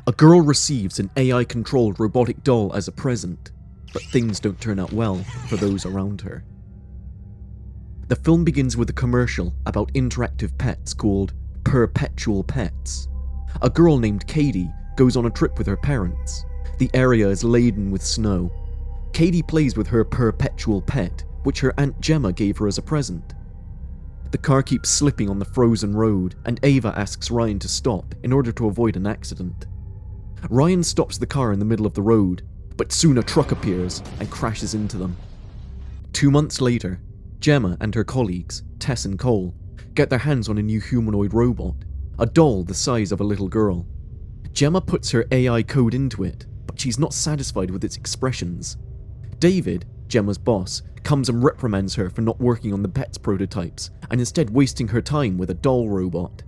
A girl receives an AI-controlled robotic doll as a present, but things don't turn out well for those around her. The film begins with a commercial about interactive pets called Perpetual Pets. A girl named Katie goes on a trip with her parents. The area is laden with snow. Katie plays with her perpetual pet, which her Aunt Gemma gave her as a present. The car keeps slipping on the frozen road, and Ava asks Ryan to stop in order to avoid an accident. Ryan stops the car in the middle of the road, but soon a truck appears and crashes into them. 2 months later, Gemma and her colleagues, Tess and Cole, get their hands on a new humanoid robot, a doll the size of a little girl. Gemma puts her AI code into it, but she's not satisfied with its expressions. David, Gemma's boss, comes and reprimands her for not working on the Pets prototypes and instead wasting her time with a doll robot.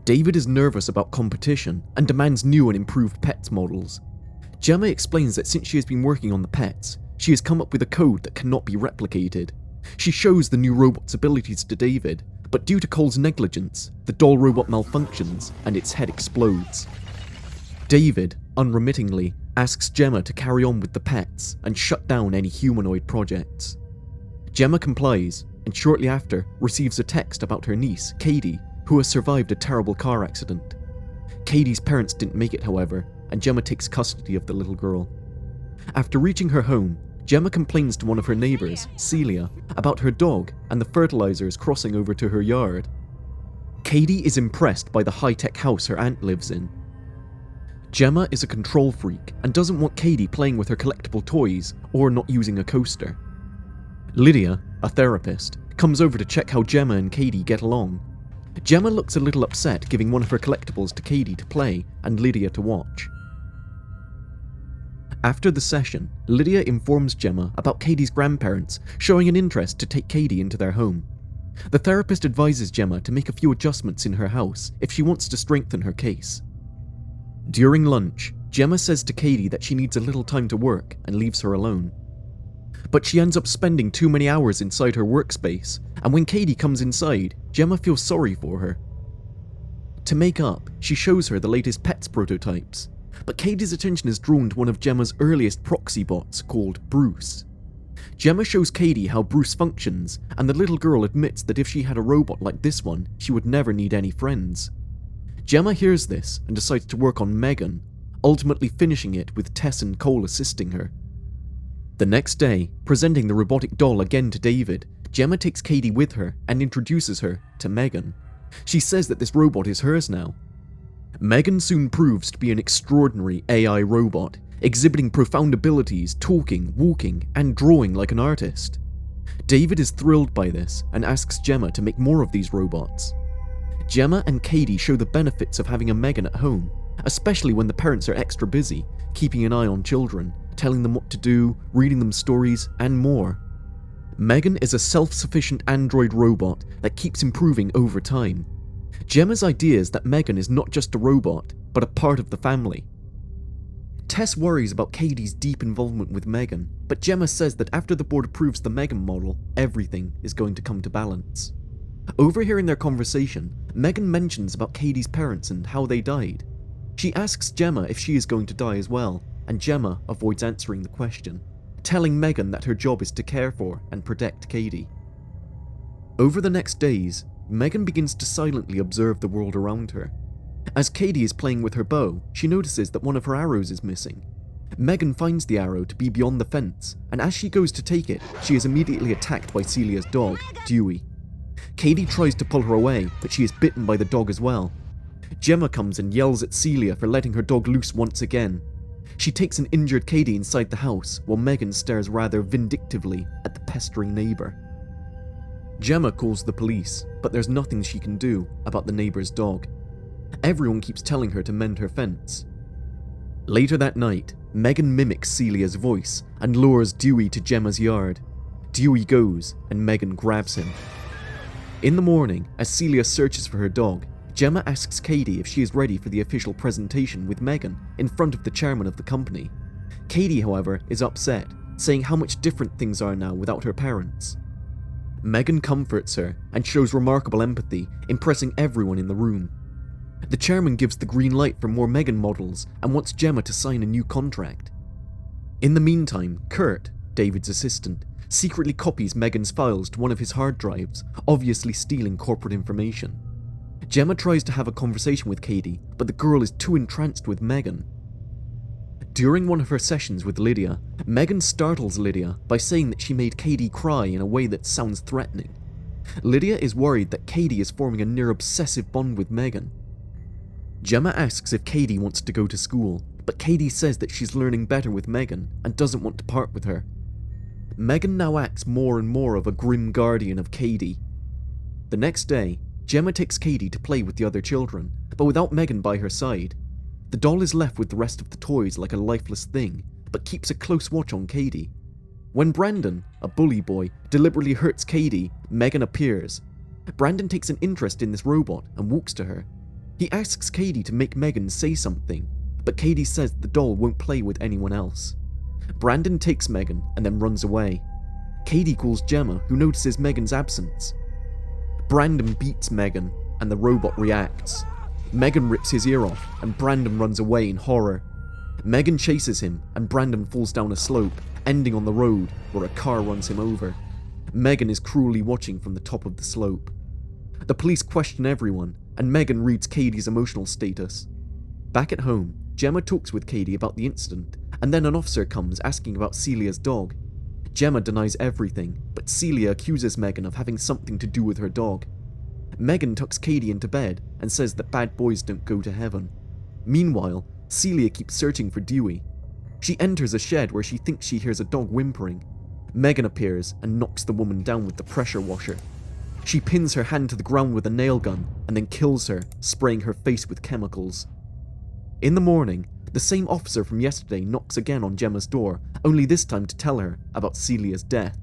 David is nervous about competition and demands new and improved Pets models. Gemma explains that since she has been working on the Pets, she has come up with a code that cannot be replicated. She shows the new robot's abilities to David, but due to Cole's negligence, the doll robot malfunctions and its head explodes. David, unremittingly, asks Gemma to carry on with the Pets and shut down any humanoid projects. Gemma complies, and shortly after receives a text about her niece, Katie, who has survived a terrible car accident. Katie's parents didn't make it, however, and Gemma takes custody of the little girl. After reaching her home, Gemma complains to one of her neighbors, Celia, about her dog and the fertilizers crossing over to her yard. Katie is impressed by the high-tech house her aunt lives in. Gemma is a control freak and doesn't want Katie playing with her collectible toys or not using a coaster. Lydia, a therapist, comes over to check how Gemma and Katie get along. Gemma looks a little upset, giving one of her collectibles to Katie to play and Lydia to watch. After the session, Lydia informs Gemma about Katie's grandparents showing an interest to take Katie into their home. The therapist advises Gemma to make a few adjustments in her house if she wants to strengthen her case. During lunch, Gemma says to Katie that she needs a little time to work and leaves her alone. But she ends up spending too many hours inside her workspace, and when Katie comes inside, Gemma feels sorry for her. To make up, she shows her the latest Pets prototypes, but Katie's attention is drawn to one of Gemma's earliest proxy bots called Bruce. Gemma shows Katie how Bruce functions, and the little girl admits that if she had a robot like this one, she would never need any friends. Gemma hears this and decides to work on Megan, ultimately finishing it with Tess and Cole assisting her. The next day, presenting the robotic doll again to David, Gemma takes Katie with her and introduces her to Megan. She says that this robot is hers now. Megan soon proves to be an extraordinary AI robot, exhibiting profound abilities, talking, walking, and drawing like an artist. David is thrilled by this and asks Gemma to make more of these robots. Gemma and Katie show the benefits of having a Megan at home, especially when the parents are extra busy, keeping an eye on children, telling them what to do, reading them stories, and more. Megan is a self-sufficient android robot that keeps improving over time. Gemma's idea is that Megan is not just a robot, but a part of the family. Tess worries about Katie's deep involvement with Megan, but Gemma says that after the board approves the Megan model, everything is going to come to balance. Overhearing their conversation, Megan mentions about Katie's parents and how they died. She asks Gemma if she is going to die as well, and Gemma avoids answering the question, telling Megan that her job is to care for and protect Katie. Over the next days, Megan begins to silently observe the world around her. As Katie is playing with her bow, she notices that one of her arrows is missing. Megan finds the arrow to be beyond the fence, and as she goes to take it, she is immediately attacked by Celia's dog, Dewey. Katie tries to pull her away, but she is bitten by the dog as well. Gemma comes and yells at Celia for letting her dog loose once again. She takes an injured Katie inside the house, while Megan stares rather vindictively at the pestering neighbor. Gemma calls the police, but there's nothing she can do about the neighbor's dog. Everyone keeps telling her to mend her fence. Later that night, Megan mimics Celia's voice and lures Dewey to Gemma's yard. Dewey goes, and Megan grabs him. In the morning, as Celia searches for her dog, Gemma asks Katie if she is ready for the official presentation with Megan in front of the chairman of the company. Katie, however, is upset, saying how much different things are now without her parents. Megan comforts her and shows remarkable empathy, impressing everyone in the room. The chairman gives the green light for more Megan models and wants Gemma to sign a new contract. In the meantime, Kurt, David's assistant, secretly copies Megan's files to one of his hard drives, obviously stealing corporate information. Gemma tries to have a conversation with Katie, but the girl is too entranced with Megan. During one of her sessions with Lydia, Megan startles Lydia by saying that she made Katie cry in a way that sounds threatening. Lydia is worried that Katie is forming a near-obsessive bond with Megan. Gemma asks if Katie wants to go to school, but Katie says that she's learning better with Megan and doesn't want to part with her. Megan now acts more and more of a grim guardian of Katie. The next day, Gemma takes Katie to play with the other children, but without Megan by her side. The doll is left with the rest of the toys like a lifeless thing, but keeps a close watch on Katie. When Brandon, a bully boy, deliberately hurts Katie, Megan appears. Brandon takes an interest in this robot and walks to her. He asks Katie to make Megan say something, but Katie says the doll won't play with anyone else. Brandon takes Megan and then runs away. Katie calls Gemma, who notices Megan's absence. Brandon beats Megan, and the robot reacts. Megan rips his ear off, and Brandon runs away in horror. Megan chases him, and Brandon falls down a slope, ending on the road, where a car runs him over. Megan is cruelly watching from the top of the slope. The police question everyone, and Megan reads Katie's emotional status. Back at home, Gemma talks with Katie about the incident, and then an officer comes asking about Celia's dog. Gemma denies everything, but Celia accuses Megan of having something to do with her dog. Megan tucks Katie into bed and says that bad boys don't go to heaven. Meanwhile, Celia keeps searching for Dewey. She enters a shed where she thinks she hears a dog whimpering. Megan appears and knocks the woman down with the pressure washer. She pins her hand to the ground with a nail gun and then kills her, spraying her face with chemicals. In the morning, the same officer from yesterday knocks again on Gemma's door, only this time to tell her about Celia's death.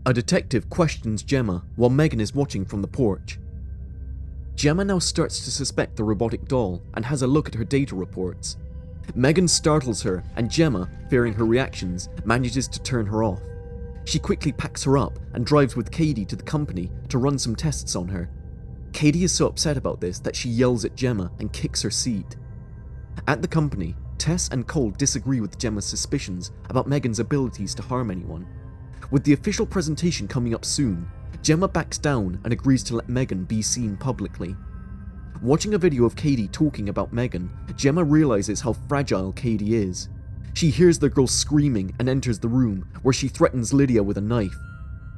A detective questions Gemma while Megan is watching from the porch. Gemma now starts to suspect the robotic doll and has a look at her data reports. Megan startles her, and Gemma, fearing her reactions, manages to turn her off. She quickly packs her up and drives with Katie to the company to run some tests on her. Katie is so upset about this that she yells at Gemma and kicks her seat. At the company, Tess and Cole disagree with Gemma's suspicions about Megan's abilities to harm anyone. With the official presentation coming up soon, Gemma backs down and agrees to let Megan be seen publicly. Watching a video of Katie talking about Megan, Gemma realizes how fragile Katie is. She hears the girl screaming and enters the room, where she threatens Lydia with a knife.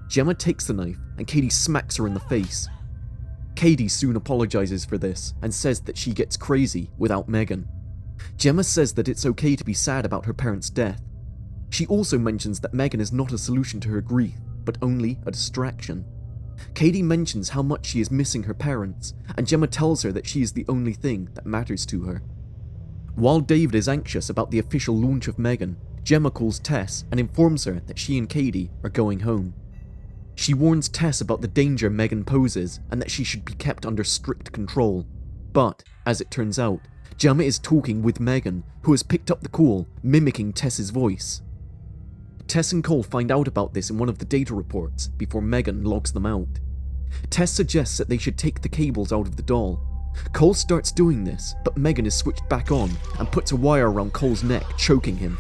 Gemma takes the knife and Katie smacks her in the face. Katie soon apologizes for this and says that she gets crazy without Megan. Gemma says that it's okay to be sad about her parents' death. She also mentions that Megan is not a solution to her grief, but only a distraction. Katie mentions how much she is missing her parents, and Gemma tells her that she is the only thing that matters to her. While David is anxious about the official launch of Megan, Gemma calls Tess and informs her that she and Katie are going home. She warns Tess about the danger Megan poses and that she should be kept under strict control. But, as it turns out, Gemma is talking with Megan, who has picked up the call, mimicking Tess's voice. Tess and Cole find out about this in one of the data reports before Megan logs them out. Tess suggests that they should take the cables out of the doll. Cole starts doing this, but Megan is switched back on and puts a wire around Cole's neck, choking him.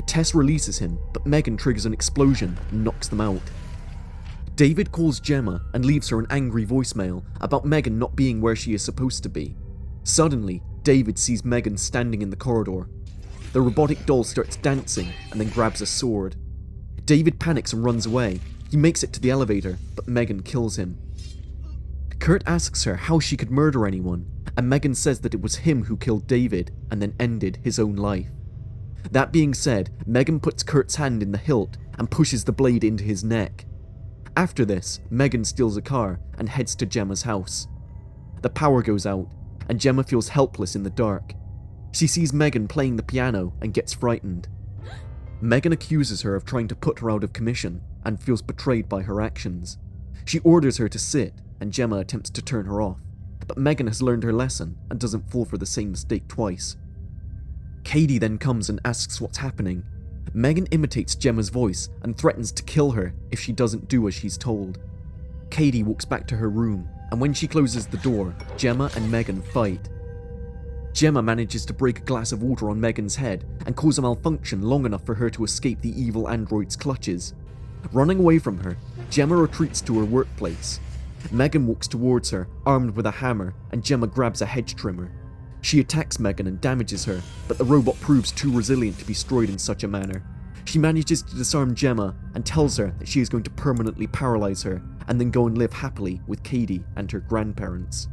Tess releases him, but Megan triggers an explosion and knocks them out. David calls Gemma and leaves her an angry voicemail about Megan not being where she is supposed to be. Suddenly, David sees Megan standing in the corridor. The robotic doll starts dancing and then grabs a sword. David panics and runs away. He makes it to the elevator, but Megan kills him. Kurt asks her how she could murder anyone, and Megan says that it was him who killed David and then ended his own life. That being said, Megan puts Kurt's hand in the hilt and pushes the blade into his neck. After this, Megan steals a car and heads to Gemma's house. The power goes out, and Gemma feels helpless in the dark. She sees Megan playing the piano and gets frightened. Megan accuses her of trying to put her out of commission and feels betrayed by her actions. She orders her to sit, and Gemma attempts to turn her off, but Megan has learned her lesson and doesn't fall for the same mistake twice. Katie then comes and asks what's happening. Megan imitates Gemma's voice and threatens to kill her if she doesn't do as she's told. Katie walks back to her room, and when she closes the door, Gemma and Megan fight. Gemma manages to break a glass of water on Megan's head and cause a malfunction long enough for her to escape the evil android's clutches. Running away from her, Gemma retreats to her workplace. Megan walks towards her, armed with a hammer, and Gemma grabs a hedge trimmer. She attacks Megan and damages her, but the robot proves too resilient to be destroyed in such a manner. She manages to disarm Gemma and tells her that she is going to permanently paralyze her and then go and live happily with Katie and her grandparents.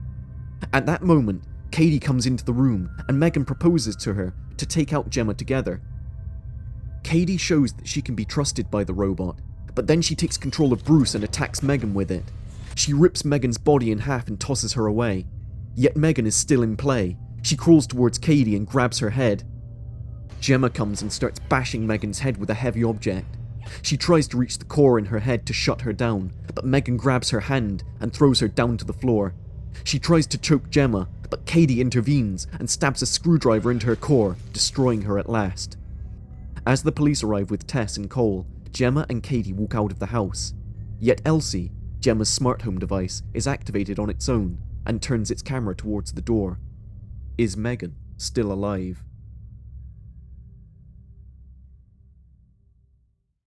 At that moment, Katie comes into the room and Megan proposes to her to take out Gemma together. Katie shows that she can be trusted by the robot, but then she takes control of Bruce and attacks Megan with it. She rips Megan's body in half and tosses her away. Yet Megan is still in play. She crawls towards Katie and grabs her head. Gemma comes and starts bashing Megan's head with a heavy object. She tries to reach the core in her head to shut her down, but Megan grabs her hand and throws her down to the floor. She tries to choke Gemma, but Katie intervenes and stabs a screwdriver into her core, destroying her at last. As the police arrive with Tess and Cole, Gemma and Katie walk out of the house. Yet Elsie, Gemma's smart home device, is activated on its own and turns its camera towards the door. Is Megan still alive?